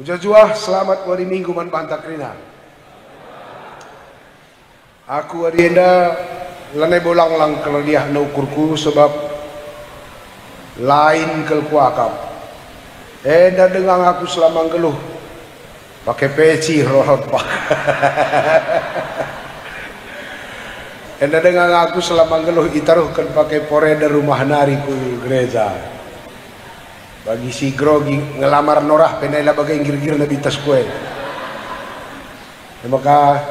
Mujajuah selamat hari Minggu man bantak rina. Aku hari enda lanai bolang lang kalau dia naukurku sebab lain kel kuakap. Enda dengang aku selama geluh pakai peci rohot pak. Enda dengang aku selama geluh itaruhkan pakai poreda rumah nariku gereja. Bagi si grogi ngelamar norah penela bagai gir-gir nabi tas kue. Maka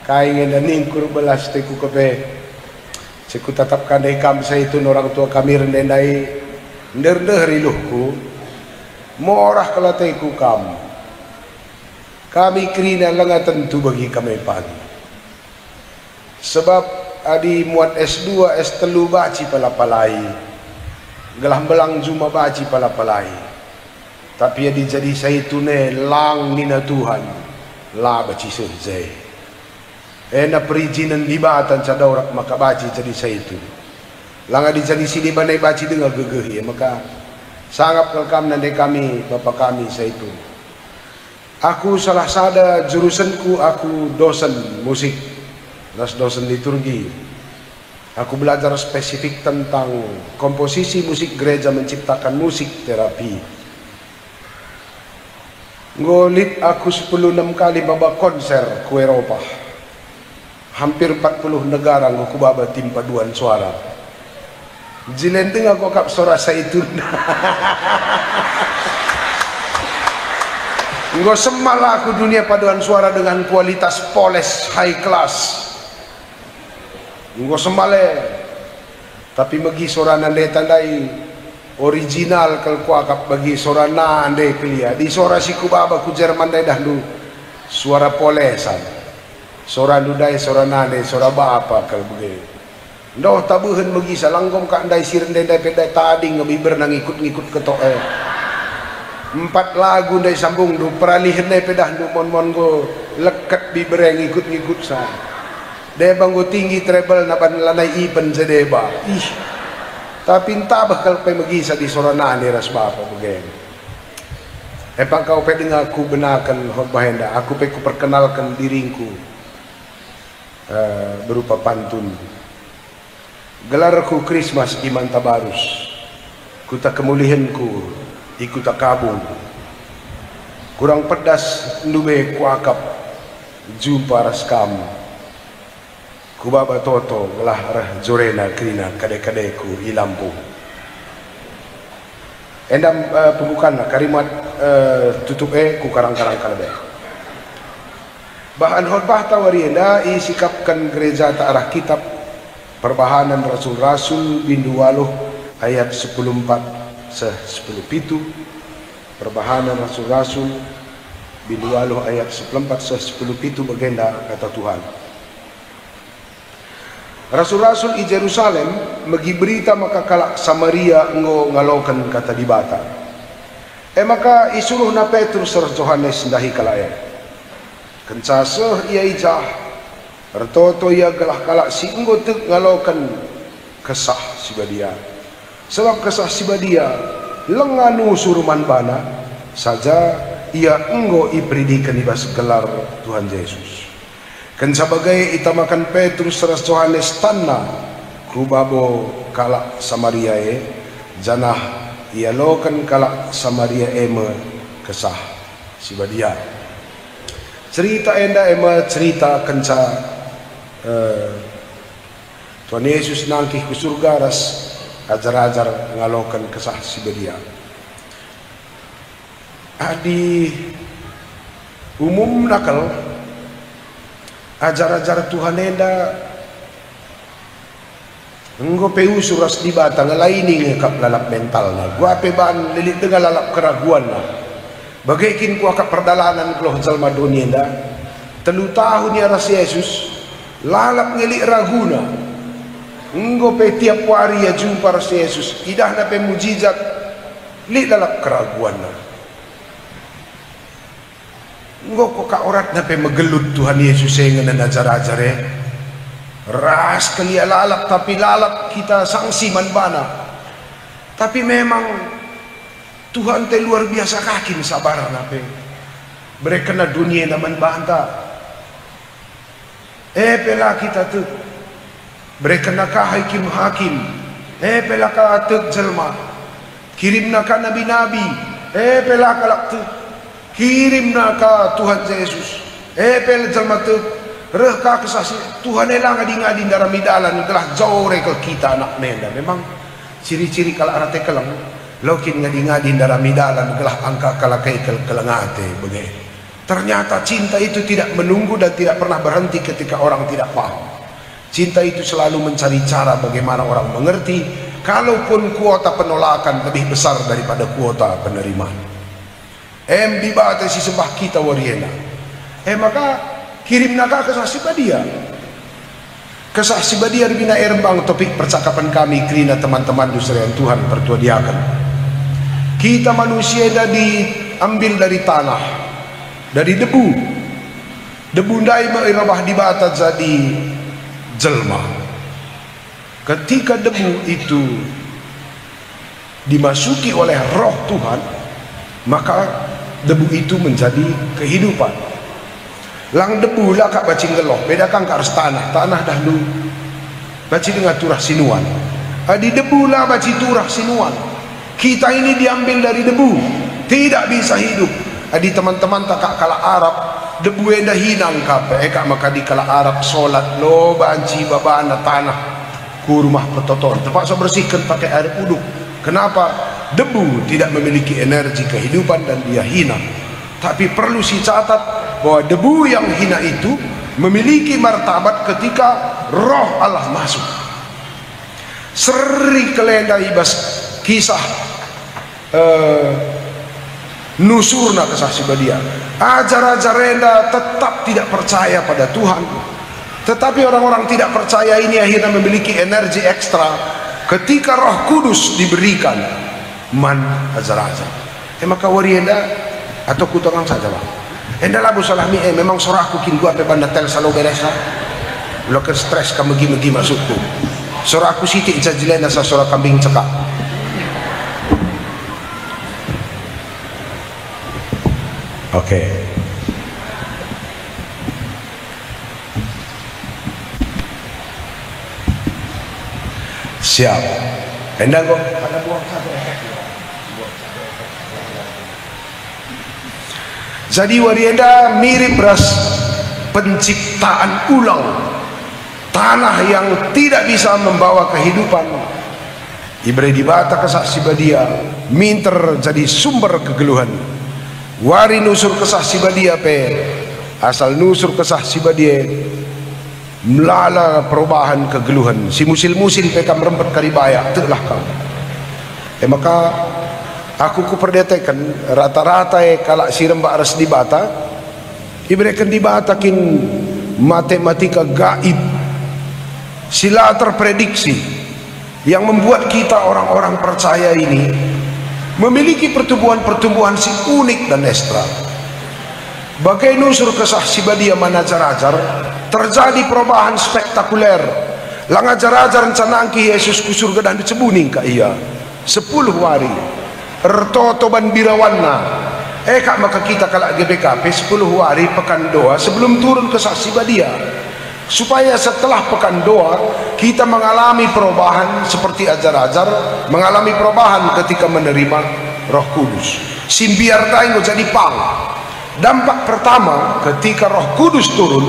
kain dan ningkur belas teku kepe. Seku tatapkan dekam saya itu orang tua kami rendendai nder riluhku. Morah kalau teku kam. Kami kerina lenga tentu bagi kami pagi. Sebab adi muat S2 S3 baci palapalai. Gelah belang juma baci palapalai. Tapi adi jadi saya tune lang nina Tuhan la baci sejai. Na perizinan libatan cadaurak maka baci jadi saya itu. Lang adi jadi sini banai baci dengan gegeh ya maka sangat kelkam nande kami bapak kami saya itu. Aku salah sada jurusanku aku dosen musik, dosen liturgi. Aku belajar spesifik tentang komposisi musik gereja menciptakan musik terapi. Ngolit aku 16 kali baba konser ke Eropa. Hampir 40 negara aku baba tim paduan suara. Jilenteng aku kap suara saitun. Ngo semala aku dunia paduan suara dengan kualitas poles high class. Ngo semale tapi bagi sorana ande tandai original kal kuakap bagi sorana ande kelia di sora si kubaba ku Jerman dai dahlu suara polesan sora dudai sorana ande sora bapa kal bege ndoh tabuheun bagi salanggom ka andai sirende dai pedai tadi ngebiber nang ikut-ikut ketok 4 lagu dai sambung du peralihan dai pedah du mon-mon go leket bibereng ikut-ikut sa debang go tinggi treble naban lanai ipen sedeba ih tapi entah bakal pe magisa di sorana ni ras bapa begen epang kau pe dengar aku benakan bahenda aku pe ku perkenalkan diriku berupa pantun gelarku Christmas iman tabarus ku tak kemulihanku ikut tak kabung kurang pedas ndube kuakap jumpa ras kamu kubaba toto gelah rah jorena krina kade-kadeku ilampu. Endam pembukaan karimat tutup ku karang-karang kalbe. Bahan khotbah tawari enda isikapkan gereja ta arah kitab Perbahanan Rasul-Rasul bindu 8 ayat 14 10 pitu. Perbahanan Rasul-Rasul bindu 8 ayat 14 10 pitu bagenda kata Tuhan. Rasul-rasul i Jerusalem magi berita maka kalak Samaria ngalokan kata dibata. Maka isuruh na Petrus serta Yohanes dahi kalaya. Kencaseh ia ijah. Ertoto ia galah kalak si enggo tek ngalokan kesah sibadia. Sebab kesah sibadia lenganu suruman bana saja ia enggo ipridikan ibas gelar Tuhan Yesus. Kan sebagai itamakan Petrus ras Yohanes tanna kubabo kalak Samaria janah ialokan kalak Samaria ema kesah sibadia. Cerita enda ema cerita kenca Tuhan Yesus nangkih ke surga ras ajar-ajar ngalokan kesah sibadia. Adi umum nakal ajar-ajar Tuhan enda enggo peu suras di batang laini ngekap lalap mental na gua pe ban lilit dengan lalap keraguan na bagaikin ku akap perdalanan keloh jalma dunia enda 3 tahun ya ras Yesus lalap ngelik raguna enggo pe tiap hari ya jumpa ras Yesus idah na pe mujizat li lalap keraguan na engko kok ka orat na pe megelut Tuhan Yesus yang ajar-ajar ras kelia lalap tapi lalap kita sanksi manbana tapi memang Tuhan te luar biasa kakin sabar nape mereka na dunia naman banta pela kita tu mereka na hakim hakim pela ka tuk jelma kirim na ka nabi-nabi pela ka tu kirim na ka Tuhan Yesus pela jelma tu reh ka kesasi Tuhan elang ngadi-ngadi daramidalan telah jauh ke kita anak nenda. Memang ciri-ciri kalau arate kelang lokin ngadi-ngadi daramidalan telah angka kalakai kelengate begitu. Ternyata cinta itu tidak menunggu dan tidak pernah berhenti ketika orang tidak paham. Cinta itu selalu mencari cara bagaimana orang mengerti, kalaupun kuota penolakan lebih besar daripada kuota penerimaan. Dibata si sembah kita wariena. Maka kirim naga kesah sibadia. Kesah sibadia di bina Rembang, topik percakapan kami kerana teman-teman dusrian Tuhan pertuadiakan. Kita manusia dah diambil dari tanah, dari debu. Debu ndai mairabah dibata jadi jelma. Ketika debu itu dimasuki oleh roh Tuhan, maka debu itu menjadi kehidupan. Lang debu lah kak bacing geloh, bedakan kak harus tanah dahulu baci dengan turah sinuan. Di debu lah baci turah sinuan. Kita ini diambil dari debu, tidak bisa hidup. Di teman-teman tak kak kala Arab, debu yang dah hinang kape, kak maka di kala Arab solat lo banci babana tanah ku rumah petoton terpaksa bersihkan pakai air uduk. Kenapa? Debu tidak memiliki energi kehidupan dan dia hina. Tapi perlu si catat bahwa debu yang hina itu memiliki martabat ketika roh Allah masuk. Seri kelenda ibas kisah nusurna kesah sibadia. Ajar-ajar renda tetap tidak percaya pada Tuhan. Tetapi orang-orang tidak percaya ini akhirnya memiliki energi ekstra ketika Roh Kudus diberikan man ajar-ajar. Maka warienda atau kutangan saja bang. Endalah bu salami memang soraku kin gua pe banda tel salo beresa. Lo ke stres kamegi-megi masukku. Soraku siti jajilena sa sorak kambing cekak. Oke. Siap. Endah kok ada buang satu. Jadi warienda mirip beras penciptaan ulang, tanah yang tidak bisa membawa kehidupan. Ibre dibata kesah sibadia minter jadi sumber kegeluhan. Wari nusur kesah sibadia pe asal nusur kesah sibadia melala perubahan kegeluhan. Si musil-musil pe kam rempet karibaya telah kau. Maka aku kuperdetekan rata-rata kalak sirembak res dibata ibrekan dibatakin matematika gaib sila terprediksi yang membuat kita orang-orang percaya ini memiliki pertumbuhan-pertumbuhan si unik dan ekstra. Bagai nusur kesah sibadia manajar-ajar terjadi perubahan spektakuler. Lang ajar-ajar rencana angki Yesus ku surga dan dicebuning ka iya 10 hari ertotoban birawanna kak maka kita kalak GBKP 10 hari pekan doa sebelum turun ke saksi badia supaya setelah pekan doa kita mengalami perubahan seperti ajar-ajar mengalami perubahan ketika menerima Roh Kudus. Simbiar taing jadi pang. Dampak pertama ketika Roh Kudus turun,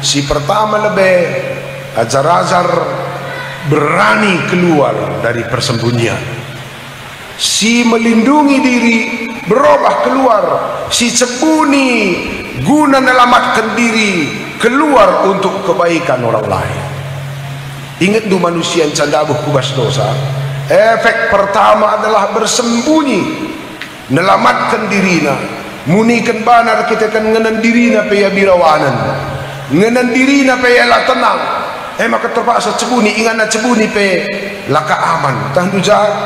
si pertama lebih ajar-ajar berani keluar dari persembunyian. Si melindungi diri berubah keluar, si cebuni guna menyelamatkan diri keluar untuk kebaikan orang lain. Ingat du manusia yang candabuh kubas dosa, efek pertama adalah bersembunyi, menyelamatkan dirina, munikan banar kita kan ngenen dirina pe ya birawanan, ngenen dirina pe ya la tenang. Maka terpaksa cebuni, ingat na cebuni pe laka aman. Tahan jahat.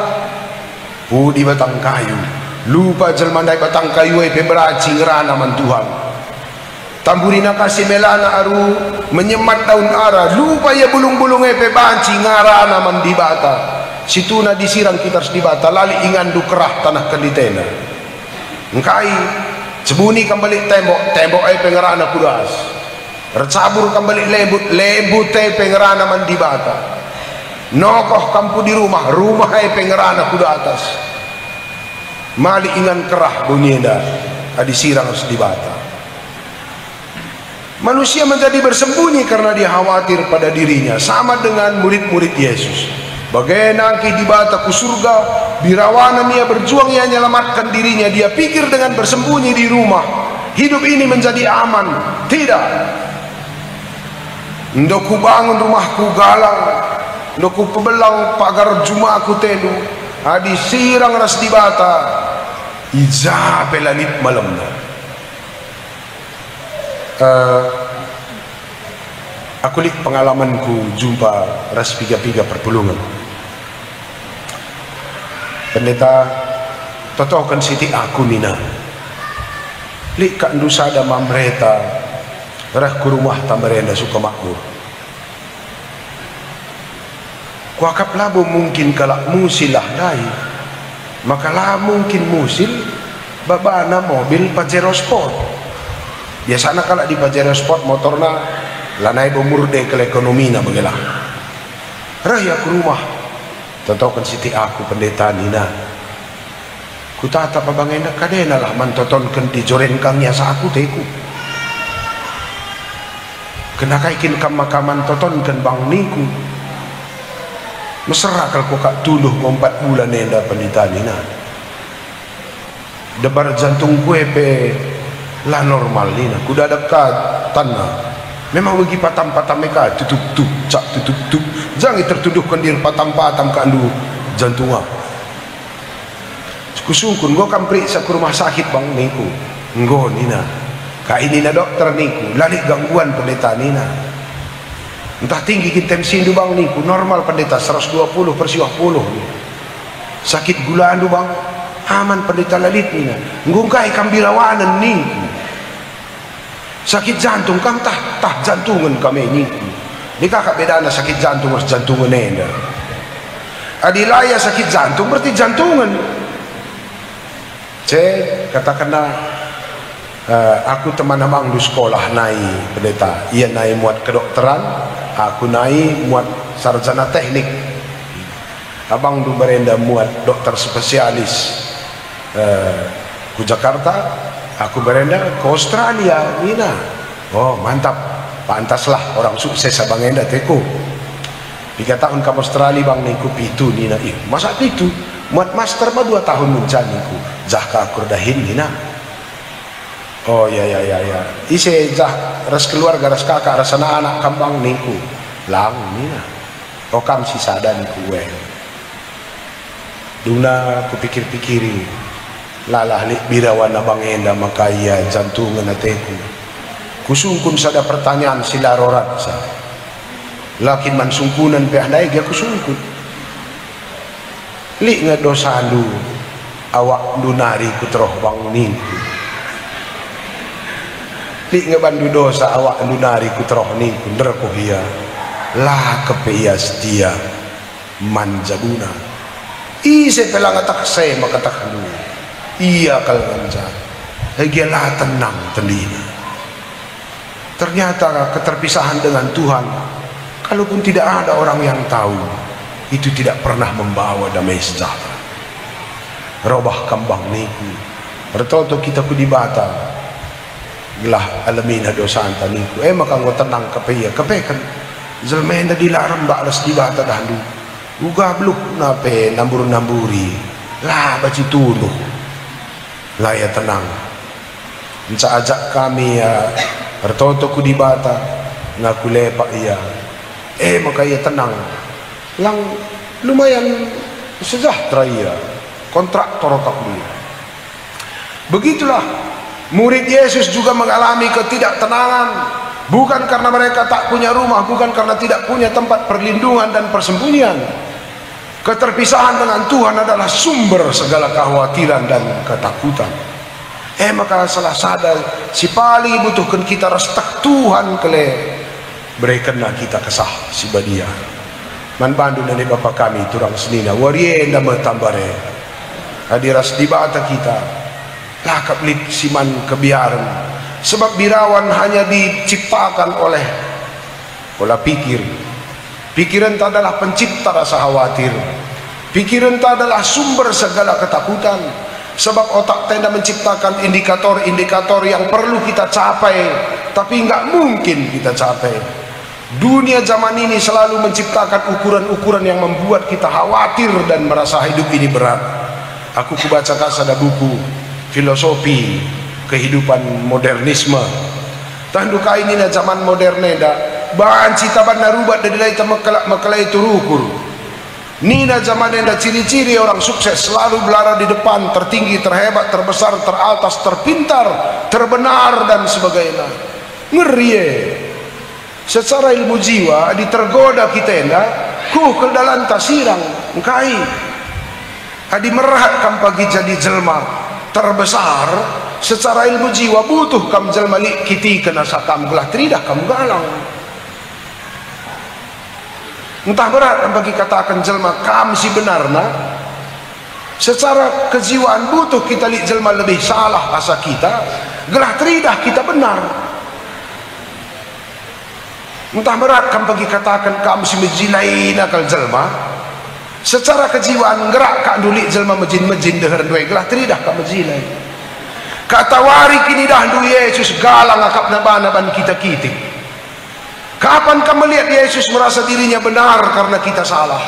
Di batang kayu lupa jelmandai batang kayu pe beraci ngerana man Tuhan tamburina kasih melana aru menyemat daun ara lupa ya bulung-bulung pe banci ngarana man dibata situna disirang kita harus dibata lali ingan du kerah tanah kenditena engkai Cebuni kembali tembok ay pengerana kudas. Recabur kembali lembut ay pengerana mandi bata. Nokoh kampu di rumah ay pengerana kuda atas. Mali ingan kerah bunyinya adi sirang di bata. Manusia menjadi bersembunyi karena dia khawatir pada dirinya, sama dengan murid-murid Yesus. Bagaimana di bata ku surga, birawana ia berjuang, ia menyelamatkan dirinya. Dia pikir dengan bersembunyi di rumah hidup ini menjadi aman. Tidak. Ndoku bangun rumahku galang, ndoku pebelang pagar jumaku telu, adi sirang ras di bata, ija pelanit malamna. Aku lihat pengalamanku jumpa ras piga-piga perpulungan. Pendeta totokan siti aku nina. Lihat kak ndusa ada mamreta, rah ku rumah tamarenda suka makmur. Kuakap labo mungkin kalak musilah dai, maka lah mungkin musil babana mobil Pajero Sport. Biasanya kalau di Pajero Sport motorna lanai bomurde ke ekonomi na bagelah. Raya ke rumah, totokan siti aku pendeta nina. Ku tata pabangena kadena lah mantotonkan di jorenkangnya sa aku teku. Kena kaikin kamakaman totonkan bang niku. Mesra kalau ku kak tuluh 4 bulan nenda pendeta nina. Debar jantung kue pe lah normal nina, kuda dekat tanah. Memang bagi patam-patam mereka tutup cak tutup. Jangan tertuduhkan diri patam-patam kandu jantungnya. Kusungkun gua kan periksa ke rumah sakit bang niku. Nggo nina. Kak ini na dokter niku, lalik gangguan pendeta nina. Entah tinggi tensi bang niku, normal pendeta 120/70. Sakit gula andu bang, aman pendeta lalit nina. Ngungkai kambirawanan niku. Sakit jantung kam tah jantungan kami niku. Ni kakak bedana sakit jantung harus jantungan nenda. Adilaya sakit jantung berarti jantungan. Katakanlah aku teman abang di sekolah naik pendeta, ia naik muat kedokteran, aku naik muat sarjana teknik. Abang du berenda muat dokter spesialis ku Jakarta, aku berenda ke Australia Nina. Oh mantap, pantaslah orang sukses abang enda teku. 3 tahun ke Australia bang niku pitu Nina. Masa pitu? Muat master mah 2 tahun mencaniku. Jahka aku dahin Nina. Oh ya. Ise jah ras keluarga ras kakak ras anak kambang niku. Lang Nina. Oh kam si sada niku weh. Duna ku pikir-pikiri. Lalah lik birawan abang enda makaya jantungan ateku. Kusungkun sada pertanyaan sila rorat sa. Lakin man sungkunan pe andai dia kusungkun. Lik nga dosa andu awak dunari ku teroh bang niku. Lik nga bandu dosa awak dunari ku teroh niku nderko hiya. Lah kepeia setia manjabuna. Ise pelang atak saya makatak dulu. Iya kalanganja, hegelah tenang telina. Ternyata keterpisahan dengan Tuhan, kalaupun tidak ada orang yang tahu, itu tidak pernah membawa damai sejahtera. Robah kambang niku, bertoto kita ku di bata, gelah alamina dosa anta niku. Maka ngo tenang kepeya, kepekan, zelmenda dilarang baklas di bata dahdu. Uga bluk nape nambur-namburi, lah baci tuluh. Laya tenang. Enca ajak kami ya bertoto ku di bata ngaku lepak iya. Maka ia tenang. Lang lumayan sejahtera iya. Kontraktor tak dia. Begitulah murid Yesus juga mengalami ketidaktenangan, bukan karena mereka tak punya rumah, bukan karena tidak punya tempat perlindungan dan persembunyian. Keterpisahan dengan Tuhan adalah sumber segala kekhawatiran dan ketakutan. Maka salah sadar si paling butuhkan kita restak Tuhan kele berikanlah kita kesah si badia. Man bandu nani bapa kami turang senina warienda metambare. Hadiras di bata kita. lakap lip siman kebiaran. Sebab birawan hanya diciptakan oleh pola pikir. Pikiran itu adalah pencipta rasa khawatir. Pikiran itu adalah sumber segala ketakutan. Sebab otak tenda menciptakan indikator-indikator yang perlu kita capai, tapi nggak mungkin kita capai. Dunia zaman ini selalu menciptakan ukuran-ukuran yang membuat kita khawatir dan merasa hidup ini berat. Aku kubacakan ada buku filosofi kehidupan modernisme. Tanduka ini na zaman moderne da bahan cita ban narubat dari lain makalai turukur. Nina zaman enda ciri-ciri orang sukses selalu berada di depan, tertinggi, terhebat, terbesar, teratas, terpintar, terbenar dan sebagainya. Ngeri. Secara ilmu jiwa ditergoda kita enda ke dalam tasirang engkai. Adi merahatkan pagi jadi jelma terbesar. Secara ilmu jiwa butuh kam jelma kiti kena sakam gelah tridah kam galang. Entah berat bagi katakan jelma kam si benarna. Secara kejiwaan butuh kita lihat jelma lebih salah asa kita, gelah tridah kita benar. Entah berat kam bagi katakan kam si mejilai nakal jelma. Secara kejiwaan gerak kak dulik jelma mejin deher dua gelah tridah kam mejilai. Kata wari kini dah du Yesus galang akap naban kita kitik. Kapan kamu melihat Yesus merasa dirinya benar karena kita salah?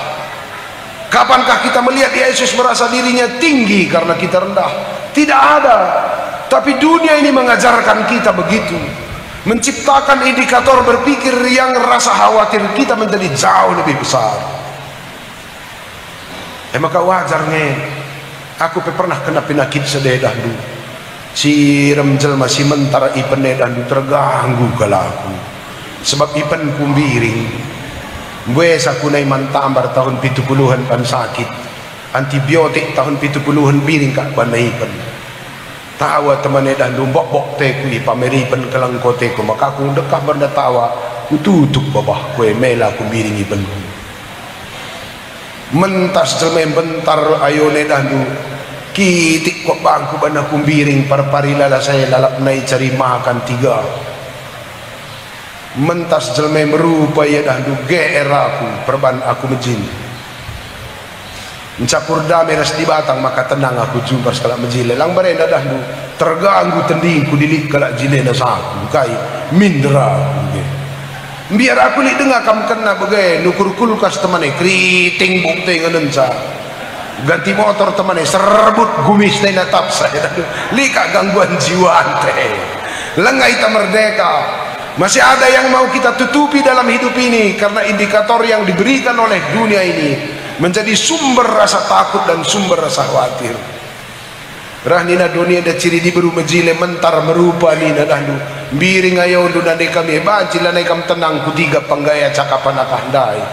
Kapankah kita melihat Yesus merasa dirinya tinggi karena kita rendah? Tidak ada. Tapi dunia ini mengajarkan kita begitu, menciptakan indikator berpikir yang rasa khawatir kita menjadi jauh lebih besar. Maka wajarnya aku pernah kena penyakit sededah dulu. Si remjel masih mentara ipen dan terganggu kalaku. Sebab ipen kumbiring bues aku nai mantambar tahun 70-an pan sakit antibiotik tahun 70-an biring kak pan ipen tawa teman dan bok teku pameripen kelang koteku maka aku dekah benda tawa ku tutup babah kue mela kumbiring ipen mentas jelme bentar ayo ne dandu kitik kok bangku benda kumbiring parparilala saya lalap nai cari makan 3 mentas jelme merupa ya dahdu GR aku perban aku mejin mencapur damai ras di batang maka tenang aku jumpa sekala mejile lang barenda dahdu terganggu tendingku dilik kalak jilena saku kai mindra biar aku li dengar kam kena bagai nukur kulkas temane kriting bukti ngenenca ganti motor temane serbut gumis na natap saya dahdu lika gangguan jiwa ante lengai ta merdeka. Masih ada yang mau kita tutupi dalam hidup ini karena indikator yang diberikan oleh dunia ini menjadi sumber rasa takut dan sumber rasa khawatir. Rahnina dunia da ciri diberu mejile mentar merupa nina dahdu biring ayo duna de kami bajila nai kam tenang kutiga panggaya cakapan akandai.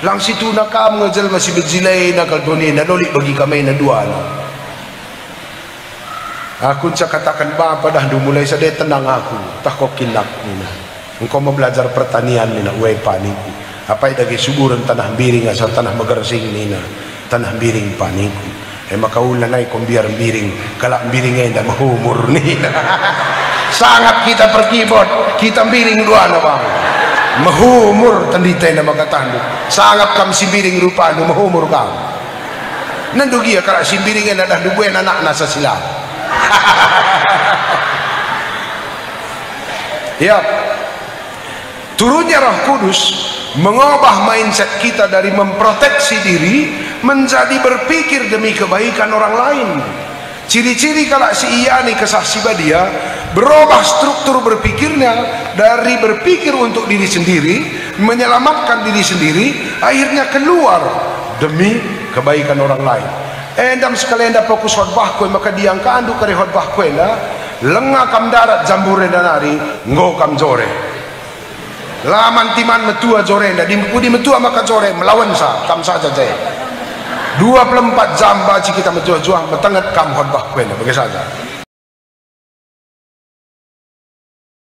Lang situ na kam ngejel masih bejilai nakal dunia na nolik bagi kami na dua. Aku katakan bapa dahdu mulai sadaya tenang aku tak kok kilak nina. Engkau mau belajar pertanian nina uai paniku apa dagi suburan tanah biring asal tanah megersing nina tanah biring paniku maka ulanay kong biar biring kalak biring endah mahumur nina sangat kita perkibot kita biring dua na bang mahumur tanditay na magkatando sangat kam si biring rupa no mahumur kam nandugi kalak si biring endah dubuan anak nasa sila ya. Turunnya Roh Kudus mengubah mindset kita dari memproteksi diri menjadi berpikir demi kebaikan orang lain. Ciri-ciri kalau si Iyani kesaksian dia berubah struktur berpikirnya dari berpikir untuk diri sendiri, menyelamatkan diri sendiri, akhirnya keluar demi kebaikan orang lain. Endam sekalian dah fokus khotbah kue maka diangka andu kare khotbah kue lah lengah kam darat jambure danari ngo kam jore. Laman timan metua jore ndak di metua maka jore melawan sa kam saja jaya 24 jam baci kita menjual-jual metenget kam khotbah kue bagi saja